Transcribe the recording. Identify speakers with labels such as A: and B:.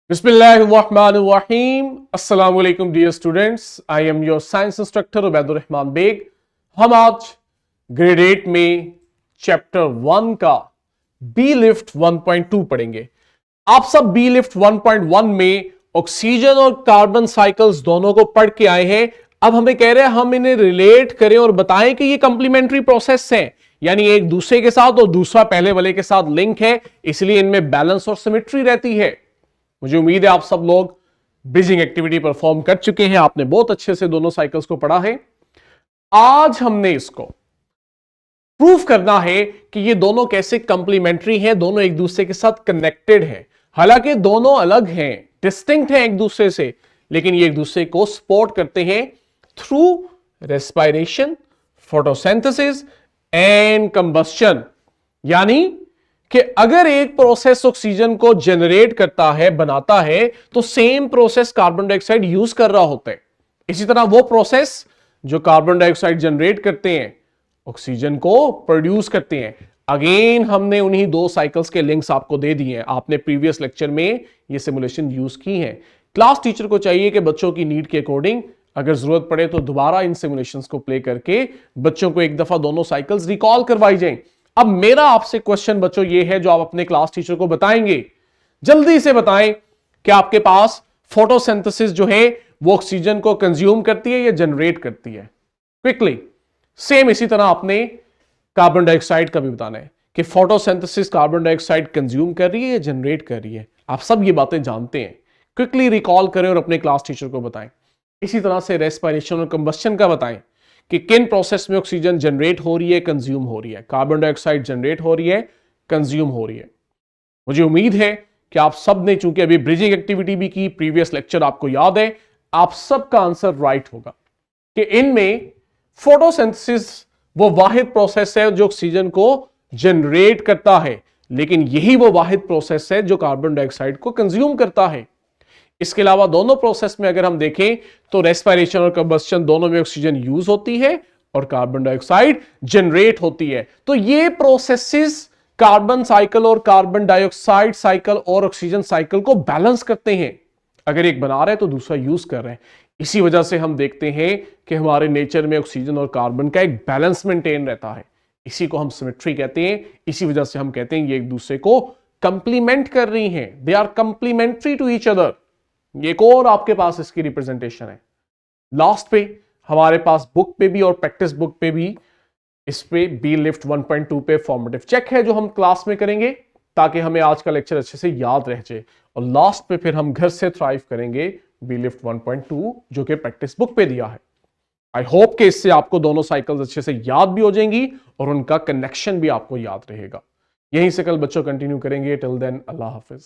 A: बिस्मिल्लाहिर्रहमानिर्रहीम अस्सलाम वालेकुम dear students, I am your science instructor Ubaidur Rahman Baig. हम आज ग्रेड 8 में चैप्टर 1 का बी लिफ्ट 1.2 पढ़ेंगे। आप सब बी लिफ्ट 1.1 में ऑक्सीजन और कार्बन साइकिल्स दोनों को पढ़ के आए हैं। अब हमें कह रहे हैं हम इन्हें रिलेट करें और बताएं कि ये कंप्लीमेंट्री प्रोसेस हैं, यानी एक दूसरे के साथ और दूसरा पहले वाले के साथ लिंक है, इसलिए इनमें बैलेंस और सिमेट्री रहती है। मुझे उम्मीद है आप सब लोग ब्रिजिंग एक्टिविटी परफॉर्म कर चुके हैं, आपने बहुत अच्छे से दोनों साइकिल्स को पढ़ा है। आज हमने इसको प्रूफ करना है कि ये दोनों कैसे कंप्लीमेंट्री हैं, दोनों एक दूसरे के साथ कनेक्टेड हैं। हालांकि दोनों अलग हैं, डिस्टिंक्ट हैं एक दूसरे से, लेकिन ये एक दूसरे को सपोर्ट करते हैं through respiration, photosynthesis and combustion. यानी कि अगर एक प्रोसेस ऑक्सीजन को जनरेट करता है, बनाता है, तो same process carbon dioxide use कर रहा होता है। इसी तरह वो प्रोसेस जो कार्बन डाइऑक्साइड जनरेट करते हैं, ऑक्सीजन को प्रोड्यूस करते हैं। अगेन हमने उन्हीं दो साइकिल्स के लिंक्स आपको दे दिए हैं, आपने प्रीवियस लेक्चर में ये सिमुलेशन यूज की है। क्लास टीचर को चाहिए कि बच्चों की नीड के अकॉर्डिंग अगर जरूरत पड़े तो दोबारा इन सिमुलेशंस को प्ले करके बच्चों को एक दफा दोनों साइकिल्स रिकॉल करवाई जाए। अब मेरा आपसे क्वेश्चन बच्चों ये है जो आप अपने क्लास टीचर को बताएंगे, जल्दी से बताएं कि आपके पास फोटोसिंथेसिस जो है वो ऑक्सीजन को कंज्यूम करती है या जनरेट करती है। क्विकली सेम इसी तरह आपने कार्बन डाइऑक्साइड का भी बताना है कि फोटोसिंथेसिस कार्बन डाइऑक्साइड कंज्यूम कर रही है या जनरेट कर रही है। आप सब ये बातें जानते हैं, क्विकली रिकॉल करें और अपने क्लास टीचर को बताएं। इसी तरह से रेस्पिरेशन और कंबस्शन का बताएं कि किन प्रोसेस में ऑक्सीजन जनरेट हो रही है, कंज्यूम हो रही है, कार्बन डाइऑक्साइड जनरेट हो रही है, कंज्यूम हो रही है। मुझे उम्मीद है कि आप सब ने, चूंकि अभी ब्रिजिंग एक्टिविटी भी की, प्रीवियस लेक्चर आपको याद है, आप सबका आंसर राइट होगा कि इनमें फोटोसिंथेसिस वो वाहिद प्रोसेस है जो ऑक्सीजन को जनरेट करता है, लेकिन यही वो वाहिद प्रोसेस है जो कार्बन डाइऑक्साइड को कंज्यूम करता है। इसके अलावा दोनों प्रोसेस में अगर हम देखें तो रेस्पिरेशन और कंबस्शन दोनों में ऑक्सीजन यूज होती है और कार्बन डाइऑक्साइड जनरेट होती है। तो ये प्रोसेसेस कार्बन साइकिल और कार्बन डाइऑक्साइड साइकिल और ऑक्सीजन साइकिल को बैलेंस करते हैं। अगर एक बना रहे हैं तो दूसरा यूज कर रहे हैं। इसी वजह से हम देखते हैं कि हमारे नेचर में ऑक्सीजन और कार्बन का एक बैलेंस मेंटेन रहता है। इसी को हम सिमेट्री कहते हैं। इसी वजह से हम कहते हैं ये एक दूसरे को कंप्लीमेंट कर रही हैं, they are complementary to each other. एक और आपके पास इसकी रिप्रेजेंटेशन है लास्ट पे, हमारे पास बुक पे भी और प्रैक्टिस बुक पे भी इस पे बी लिफ्ट 1.2 पे फॉर्मेटिव चेक है जो हम क्लास में करेंगे ताकि हमें आज का लेक्चर अच्छे से याद रह जाए। और लास्ट पे फिर हम घर से थ्राइव करेंगे बी लिफ्ट 1.2 जो कि प्रैक्टिस बुक पे दिया है। आई होप कि इससे आपको दोनों साइकिल्स अच्छे से याद भी हो जाएंगी और उनका कनेक्शन भी आपको याद रहेगा। यहीं से कल बच्चों कंटिन्यू करेंगे। टिल देन अल्लाह हाफिज।